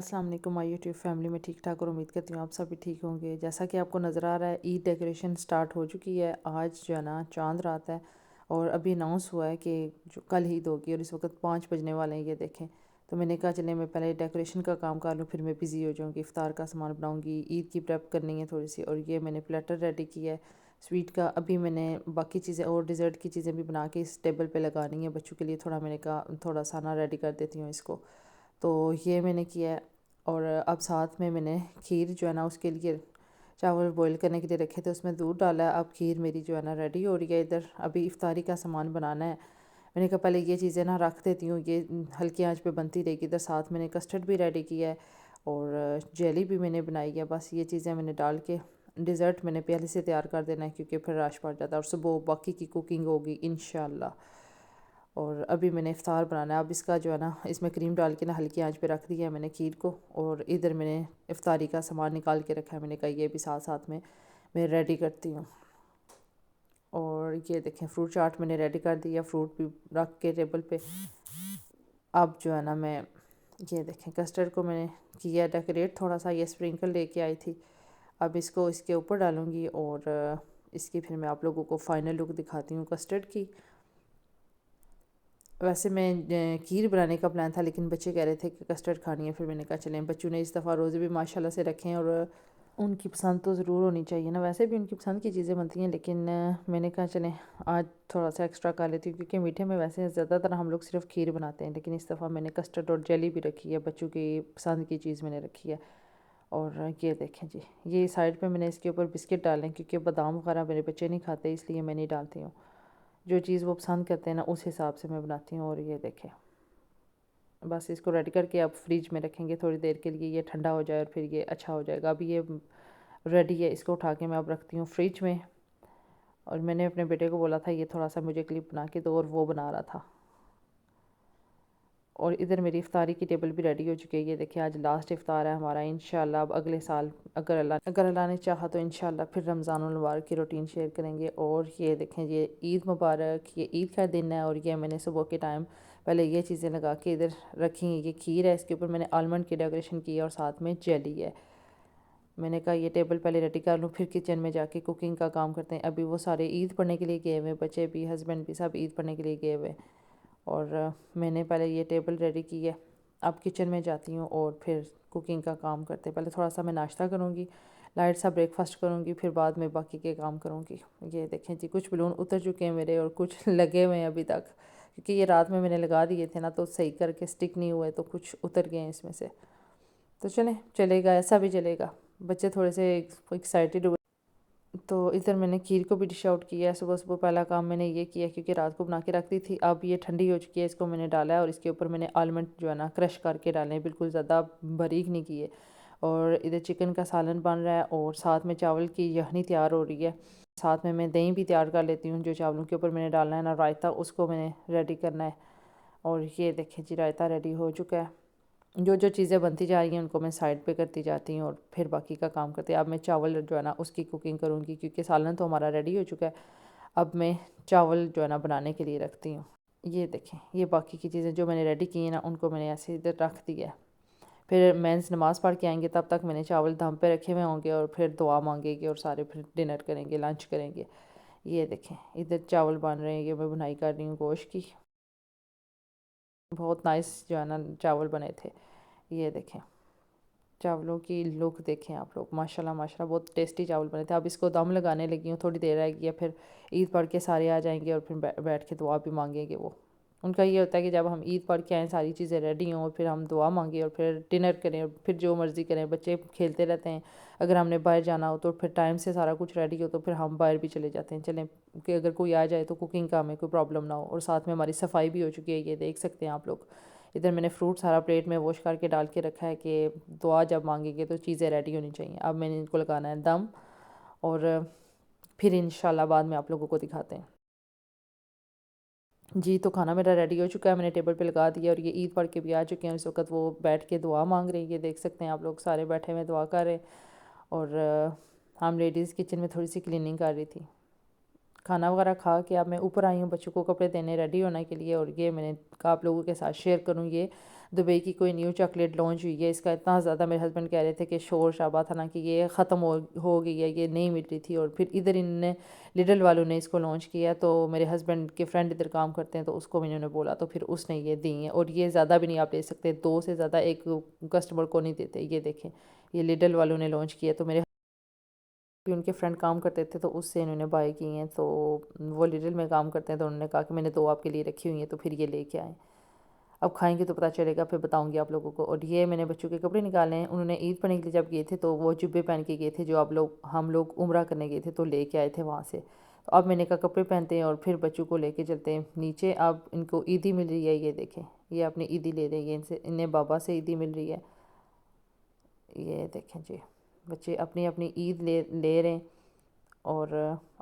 السلام علیکم مائی YouTube family میں ٹھیک ٹھاک اور امید کرتی ہوں آپ سب بھی ٹھیک ہوں گے۔ جیسا کہ آپ کو نظر آ رہا ہے عید ڈیکوریشن سٹارٹ ہو چکی ہے۔ آج جو ہے نا چاند رات ہے اور ابھی اناؤنس ہوا ہے کہ جو کل عید ہوگی اور اس وقت 5 بجنے والے ہیں، یہ دیکھیں۔ تو میں نے کہا چلیں میں پہلے ڈیکوریشن کا کام کر لوں، پھر میں بزی ہو جاؤں گی، افطار کا سامان بناؤں گی، عید کی پریپ کرنی ہے تھوڑی سی، اور یہ میں نے پلیٹر ریڈی کیا ہے سویٹ کا۔ ابھی میں نے باقی چیزیں اور ڈیزرٹ کی چیزیں بھی بنا کے اس ٹیبل پہ لگانی ہے بچوں کے لیے، تھوڑا میں نے کہا تھوڑا سا نا ریڈی کر دیتی ہوں اس کو۔ تو یہ میں نے کیا ہے، اور اب ساتھ میں نے کھیر جو ہے نا اس کے لیے چاول بوائل کرنے کے لیے رکھے تھے، اس میں دودھ ڈالا ہے۔ اب کھیر میری جو ہے نا ریڈی ہو رہی ہے۔ ادھر ابھی افطاری کا سامان بنانا ہے، میں نے کہا پہلے یہ چیزیں نا رکھ دیتی ہوں، یہ ہلکی آنچ پہ بنتی رہے گی۔ ادھر ساتھ میں نے کسٹرڈ بھی ریڈی کیا ہے اور جیلی بھی میں نے بنائی ہے۔ بس یہ چیزیں میں نے ڈال کے ڈیزرٹ میں نے پہلے سے تیار کر دینا ہے کیونکہ پھر رش پڑ جاتا ہے، اور صبح باقی کی کوکنگ ہوگی انشاءاللہ۔ اور ابھی میں نے افطار بنانا ہے۔ اب اس کا جو ہے نا اس میں کریم ڈال کے نا ہلکی آنچ پہ رکھ دیا ہے میں نے کھیر کو، اور ادھر میں نے افطاری کا سامان نکال کے رکھا ہے۔ میں نے کہا یہ بھی ساتھ ساتھ میں ریڈی کرتی ہوں۔ اور یہ دیکھیں فروٹ چاٹ میں نے ریڈی کر دیا، فروٹ بھی رکھ کے ٹیبل پہ۔ اب جو ہے نا میں یہ دیکھیں کسٹرڈ کو میں نے کیا ڈیکوریٹ، تھوڑا سا یہ اسپرنکل لے کے آئی تھی۔ اب اس کو اس کے اوپر ڈالوں گی اور اس کی پھر میں آپ لوگوں کو فائنل لک دکھاتی ہوں کسٹرڈ کی۔ ویسے میں کھیر بنانے کا پلان تھا لیکن بچے کہہ رہے تھے کہ کسٹرڈ کھانی ہے، پھر میں نے کہا چلیں، بچوں نے اس دفعہ روزے بھی ماشاءاللہ سے رکھے ہیں اور ان کی پسند تو ضرور ہونی چاہیے نا، ویسے بھی ان کی پسند کی چیزیں بنتی ہیں، لیکن میں نے کہا چلیں آج تھوڑا سا ایکسٹرا کر لیتی ہوں کیونکہ میٹھے میں ویسے زیادہ تر ہم لوگ صرف کھیر بناتے ہیں، لیکن اس دفعہ میں نے کسٹرڈ اور جیلی بھی رکھی ہے، بچوں کی پسند کی چیز میں نے رکھی ہے۔ اور یہ دیکھیں جی، یہ سائڈ پہ میں نے اس کے اوپر بسکٹ ڈالیں کیونکہ بادام وغیرہ میرے بچے نہیں کھاتے، اس لیے میں نہیں ڈالتی ہوں، جو چیز وہ پسند کرتے ہیں نا اس حساب سے میں بناتی ہوں۔ اور یہ دیکھیں بس اس کو ریڈی کر کے اب فریج میں رکھیں گے تھوڑی دیر کے لیے، یہ ٹھنڈا ہو جائے اور پھر یہ اچھا ہو جائے گا۔ ابھی یہ ریڈی ہے، اس کو اٹھا کے میں اب رکھتی ہوں فریج میں۔ اور میں نے اپنے بیٹے کو بولا تھا یہ تھوڑا سا مجھے کلپ بنا کے دو، اور وہ بنا رہا تھا۔ اور ادھر میری افطاری کی ٹیبل بھی ریڈی ہو چکی ہے، یہ دیکھیں آج لاسٹ افطار ہے ہمارا انشاءاللہ۔ اب اگلے سال اگر اللہ نے چاہا تو انشاءاللہ پھر رمضان المبارک کی روٹین شیئر کریں گے۔ اور یہ دیکھیں یہ عید مبارک، یہ عید کا دن ہے، اور یہ میں نے صبح کے ٹائم پہلے یہ چیزیں لگا کے ادھر رکھی ہیں۔ یہ کھیر ہے، اس کے اوپر میں نے آلمنڈ کی ڈیکوریشن کی ہے اور ساتھ میں جیلی ہے۔ میں نے کہا یہ ٹیبل پہلے ریڈی کر لوں، پھر کچن میں جا کے کوکنگ کا کام کرتے ہیں۔ ابھی وہ سارے عید پڑھنے کے لیے گئے ہوئے، بچے بھی ہسبینڈ بھی سب عید پڑھنے کے لیے گئے ہوئے، اور میں نے پہلے یہ ٹیبل ریڈی کی ہے۔ اب کچن میں جاتی ہوں اور پھر کوکنگ کا کام کرتے ہیں۔ پہلے تھوڑا سا میں ناشتہ کروں گی، لائٹ سا بریک فاسٹ کروں گی، پھر بعد میں باقی کے کام کروں گی۔ یہ دیکھیں جی کچھ بلون اتر چکے ہیں میرے اور کچھ لگے ہوئے ہیں ابھی تک، کیونکہ یہ رات میں نے لگا دیے تھے نا تو صحیح کر کے سٹک نہیں ہوئے، تو کچھ اتر گئے ہیں اس میں سے۔ تو چلے گا، ایسا بھی چلے گا، بچے تھوڑے سے ایکسائٹیڈ ہوئے۔ تو ادھر میں نے کھیر کو بھی ڈش آؤٹ کیا ہے۔ صبح صبح پہلا کام میں نے یہ کیا کیونکہ رات کو بنا کے رکھ دی تھی، اب یہ ٹھنڈی ہو چکی ہے، اس کو میں نے ڈالا ہے، اور اس کے اوپر میں نے آلمنڈ جو ہے نا کرش کر کے ڈالے ہیں، بالکل زیادہ باریک نہیں کیے۔ اور ادھر چکن کا سالن بن رہا ہے اور ساتھ میں چاول کی یخنی تیار ہو رہی ہے۔ ساتھ میں دہی بھی تیار کر لیتی ہوں، جو چاولوں کے اوپر میں نے ڈالنا ہے نا رائتہ، اس کو میں نے ریڈی کرنا ہے۔ اور یہ دیکھیں جی رائتہ ریڈی ہو چکا ہے۔ جو جو چیزیں بنتی جا رہی ہیں ان کو میں سائڈ پہ کرتی جاتی ہوں اور پھر باقی کا کام کرتے ہیں۔ اب میں چاول جو ہے نا اس کی کوکنگ کروں گی کیونکہ سالن تو ہمارا ریڈی ہو چکا ہے، اب میں چاول جو ہے نا بنانے کے لیے رکھتی ہوں۔ یہ دیکھیں یہ باقی کی چیزیں جو میں نے ریڈی کی ہیں نا ان کو میں نے ایسے ادھر رکھ دیا ہے۔ پھر مینس نماز پڑھ کے آئیں گے، تب تک میں نے چاول دم پہ رکھے ہوئے ہوں گے، اور پھر دعا مانگے گے اور سارے پھر ڈنر کریں گے، لنچ کریں گے۔ یہ دیکھیں ادھر چاول بن رہے ہیں، یہ میں بنائی کر رہی ہوں گوشت کی، بہت نائس جو ہے نا چاول بنے تھے۔ یہ دیکھیں چاولوں کی لک دیکھیں آپ لوگ، ماشاءاللہ ماشاءاللہ بہت ٹیسٹی چاول بنے تھے۔ اب اس کو دم لگانے لگی ہوں، تھوڑی دیر رہ گئی ہے، پھر عید پڑھ کے سارے آ جائیں گے اور پھر بیٹھ کے دعا بھی مانگیں گے۔ وہ ان کا یہ ہوتا ہے کہ جب ہم عید پڑھ کے آئیں، ساری چیزیں ریڈی ہوں، اور پھر ہم دعا مانگیں اور پھر ڈنر کریں اور پھر جو مرضی کریں۔ بچے کھیلتے رہتے ہیں، اگر ہم نے باہر جانا ہو تو پھر ٹائم سے سارا کچھ ریڈی ہو تو پھر ہم باہر بھی چلے جاتے ہیں، چلیں کہ اگر کوئی آ جائے تو کوکنگ کا ہمیں کوئی پرابلم نہ ہو۔ اور ساتھ میں ہماری صفائی بھی ہو چکی ہے، یہ دیکھ سکتے ہیں آپ لوگ۔ ادھر میں نے فروٹ سارا پلیٹ میں واش کر کے ڈال کے رکھا ہے کہ دعا جب مانگیں گے تو چیزیں ریڈی ہونی چاہیے۔ اب میں نے ان کو لگانا ہے دم، اور پھر انشاءاللہ بعد میں آپ لوگوں کو دکھاتے ہیں۔ جی تو کھانا میرا ریڈی ہو چکا ہے، میں نے ٹیبل پہ لگا دیا، اور یہ عید پڑھ کے بھی آ چکے ہیں، اس وقت وہ بیٹھ کے دعا مانگ رہی ہیں، یہ دیکھ سکتے ہیں آپ لوگ، سارے بیٹھے ہوئے دعا کر رہے ہیں۔ اور ہم لیڈیز کچن میں تھوڑی سی کلیننگ کر رہی تھی۔ کھانا وغیرہ کھا کے اب میں اوپر آئی ہوں بچوں کو کپڑے دینے ریڈی ہونے کے لیے، اور یہ میں نے کہا آپ لوگوں کے ساتھ شیئر کروں یہ دبئی کی کوئی نیو چاکلیٹ لانچ ہوئی ہے، اس کا اتنا زیادہ میرے ہسبینڈ کہہ رہے تھے کہ شور شابہ تھا نا کہ یہ ختم ہو گئی ہے، یہ نہیں مل رہی تھی، اور پھر ادھر انہوں نے لڈل والوں نے اس کو لانچ کیا، تو میرے ہسبینڈ کے فرینڈ ادھر کام کرتے ہیں تو اس کو بھی انہوں نے بولا تو پھر اس نے یہ دی ہیں، اور یہ زیادہ بھی نہیں آپ لے سکتے، 2 سے زیادہ ایک کسٹمر کو نہیں دیتے۔ یہ دیکھیں یہ لڈل والوں نے لانچ کیا، تو میرے بھی ان کے فرینڈ کام کرتے تھے تو اس سے انہوں نے بائی کی ہیں، تو وہ لڈل میں کام کرتے ہیں تو انہوں نے کہا کہ میں نے 2 آپ کے لیے رکھی ہوئی ہیں، تو پھر یہ لے کے آئیں، اب کھائیں گے تو پتہ چلے گا، پھر بتاؤں گی آپ لوگوں کو۔ اور یہ میں نے بچوں کے کپڑے نکالے ہیں، انہوں نے عید پڑھنے کے لیے جب گئے تھے تو وہ جبے پہن کے گئے تھے جو ہم لوگ عمرہ کرنے گئے تھے تو لے کے آئے تھے وہاں سے، تو اب میں نے کہا کپڑے پہنتے ہیں اور پھر بچوں کو لے کے چلتے ہیں نیچے۔ اب ان کو عیدی مل رہی ہے، یہ دیکھیں یہ اپنی عیدی لے رہے ہیں، انہیں بابا سے عیدی مل رہی ہے، یہ دیکھیں جی بچے اپنی اپنی عید لے رہے ہیں، اور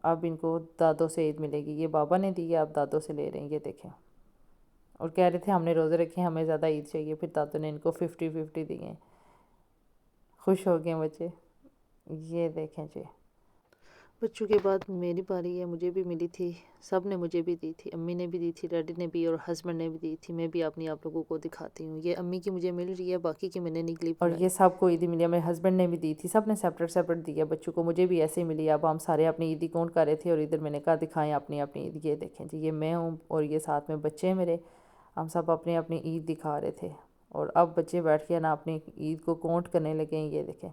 اب ان کو دادوں سے عید ملے گی، یہ بابا نے دی ہے اب دادوں سے لے رہے ہیں، یہ دیکھیں، اور کہہ رہے تھے ہم نے روزے رکھے ہیں ہمیں زیادہ عید چاہیے، پھر دادوں نے ان کو 50-50 دیے ہیں، خوش ہو گئے بچے، یہ دیکھیں جی۔ بچوں کے بعد میری باری ہے، مجھے بھی ملی تھی، سب نے مجھے بھی دی تھی، امی نے بھی دی تھی، ڈیڈی نے بھی، اور ہسبینڈ نے بھی دی تھی، میں بھی اپنی آپ لوگوں کو دکھاتی ہوں، یہ امی کی مجھے مل رہی ہے، باقی کی میں نے نہیں کلپ بنائی، اور یہ سب کو عیدی ملی ہے، میرے ہسبینڈ نے بھی دی تھی، سب نے سیپریٹ دی ہے بچوں کو، مجھے بھی ایسے ہی ملی، اب ہم سارے اپنی عیدی کاؤنٹ کر رہے تھے، اور ادھر میں نے کہا دکھائیں اپنی اپنی عید، یہ دیکھیں جی یہ میں ہوں اور یہ ساتھ میں بچے ہیں میرے، ہم سب اپنی اپنی عید دکھا رہے تھے، اور اب بچے بیٹھ کے نا اپنی عید کو کاؤنٹ کرنے لگے ہیں، یہ دیکھیں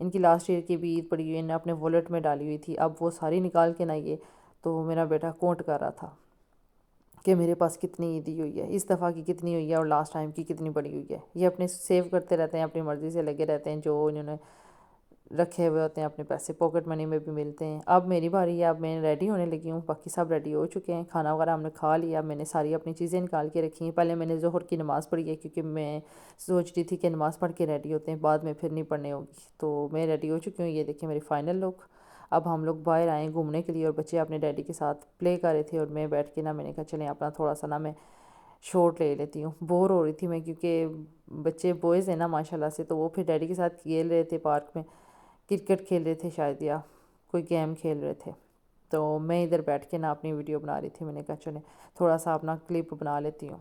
ان کی لاسٹ ایئر کی بھی عید پڑی ہوئی ہے، انہیں اپنے والٹ میں ڈالی ہوئی تھی، اب وہ ساری نکال کے نہ یہ تو میرا بیٹا کاؤنٹ کر رہا تھا کہ میرے پاس کتنی عیدی ہوئی ہے، اس دفعہ کی کتنی ہوئی ہے اور لاسٹ ٹائم کی کتنی پڑی ہوئی ہے، یہ اپنے سیو کرتے رہتے ہیں، اپنی مرضی سے لگے رہتے ہیں، جو انہوں نے رکھے ہوئے ہوتے ہیں اپنے پیسے پاکٹ منی میں بھی ملتے ہیں۔ اب میری باری ہے، اب میں ریڈی ہونے لگی ہوں، باقی سب ریڈی ہو چکے ہیں، کھانا وغیرہ ہم نے کھا لیا، میں نے ساری اپنی چیزیں نکال کے رکھی ہیں، پہلے میں نے ظہر کی نماز پڑھی ہے کیونکہ میں سوچ رہی تھی کہ نماز پڑھ کے ریڈی ہوتے ہیں بعد میں پھر نہیں پڑھنے ہوگی، تو میں ریڈی ہو چکی ہوں، یہ دیکھیں میری فائنل لک۔ اب ہم لوگ باہر آئیں گھومنے کے لیے، اور بچے اپنے ڈیڈی کے ساتھ پلے کر رہے تھے، اور میں بیٹھ کے نا میں نے کہا چلیں اپنا تھوڑا سا نا میں شارٹ لے لیتی ہوں، بور ہو رہی تھی میں کیونکہ بچے بوائز ہیں نا ماشاءاللہ سے، تو وہ پھر ڈیڈی کے ساتھ کھیل رہے تھے پارک میں، کرکٹ کھیل رہے تھے شاید یا کوئی گیم کھیل رہے تھے، تو میں ادھر بیٹھ کے نا اپنی ویڈیو بنا رہی تھی، میں نے کہا چلیں تھوڑا سا اپنا کلپ بنا لیتی ہوں،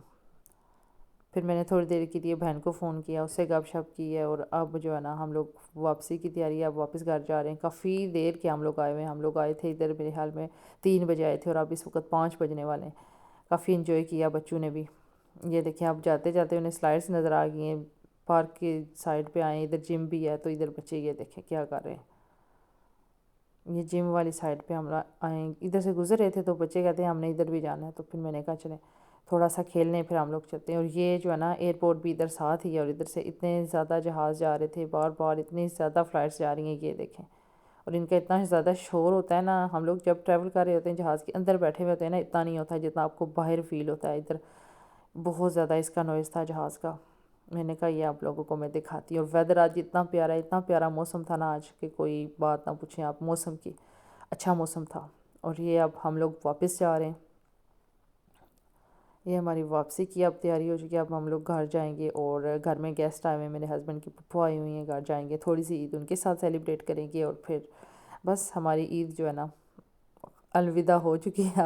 پھر میں نے تھوڑی دیر کے لیے بہن کو فون کیا، اس سے گپ شپ کی ہے، اور اب جو ہے نا ہم لوگ واپسی کی تیاری ہے، اب واپس گھر جا رہے ہیں، کافی دیر کے ہم لوگ آئے ہوئے ہیں، ہم لوگ آئے تھے ادھر میرے خیال میں 3 بجے آئے تھے، اور اب اس وقت 5 بجنے والے ہیں، کافی انجوائے کیا بچوں نے بھی، یہ دیکھیں اب جاتے جاتے انہیں سلائڈس نظر آ گئی ہیں، پارک کی سائڈ پہ آئیں، ادھر جم بھی ہے تو ادھر بچے یہ دیکھیں کیا کر رہے ہیں، یہ جم والی سائڈ پہ ہم آئیں، ادھر سے گزر رہے تھے تو بچے کہتے ہیں ہم نے ادھر بھی جانا ہے، تو پھر میں نے کہا چلیں تھوڑا سا کھیلنے پھر ہم لوگ چلتے ہیں، اور یہ جو ہے نا ایئرپورٹ بھی ادھر ساتھ ہی ہے، اور ادھر سے اتنے زیادہ جہاز جا رہے تھے بار بار، اتنی زیادہ فلائٹس جا رہی ہیں، یہ دیکھیں، اور ان کا اتنا زیادہ شور ہوتا ہے نا، ہم لوگ جب ٹریول کر رہے ہوتے ہیں جہاز کے اندر بیٹھے ہوئے ہوتے ہیں نا، اتنا نہیں ہوتا ہے جتنا آپ کو باہر فیل ہوتا ہے، ادھر بہت زیادہ اس کا نوائز تھا جہاز کا، میں نے کہا یہ آپ لوگوں کو میں دکھاتی ہوں، اور ویدر آج اتنا پیارا موسم تھا نا آج کہ کوئی بات نہ پوچھیں آپ موسم کی، اچھا موسم تھا، اور یہ اب ہم لوگ واپس جا رہے ہیں، یہ ہماری واپسی کی اب تیاری ہو چکی ہے، اب ہم لوگ گھر جائیں گے، اور گھر میں گیسٹ آئے ہوئے ہیں، میرے ہسبینڈ کی پھپھو آئی ہوئی ہیں، گھر جائیں گے، تھوڑی سی عید ان کے ساتھ سیلیبریٹ کریں گے، اور پھر بس ہماری عید جو ہے نا الوداع ہو چکی ہے،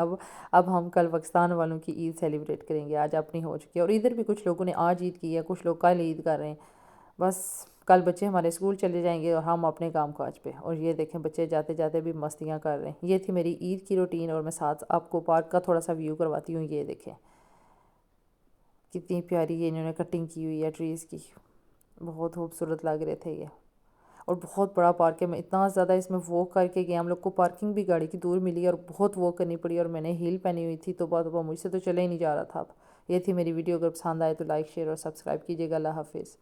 اب ہم کل پاکستان والوں کی عید سیلیبریٹ کریں گے، آج اپنی ہو چکی ہے، اور ادھر بھی کچھ لوگوں نے آج عید کی ہے، کچھ لوگ کل عید کر رہے ہیں، بس کل بچے ہمارے اسکول چلے جائیں گے اور ہم اپنے کام کاج پہ، اور یہ دیکھیں بچے جاتے جاتے بھی مستیاں کر رہے ہیں، یہ تھی میری عید کی روٹین، اور میں ساتھ آپ کو پارک کا تھوڑا سا ویو کرواتی ہوں، یہ دیکھیں کتنی پیاری یہ انہوں نے کٹنگ کی ہوئی ہے ٹریز کی، بہت خوبصورت لگ رہے تھے یہ، اور بہت بڑا پارک ہے، میں اتنا زیادہ اس میں واک کر کے گیا، ہم لوگ کو پارکنگ بھی گاڑی کی دور ملی اور بہت واک کرنی پڑی، اور میں نے ہیل پہنی ہوئی تھی، تو مجھ سے تو چلے ہی نہیں جا رہا تھا، اب یہ تھی میری ویڈیو، اگر پسند آئے تو لائک شیئر اور سبسکرائب کیجیے گا، اللہ حافظ۔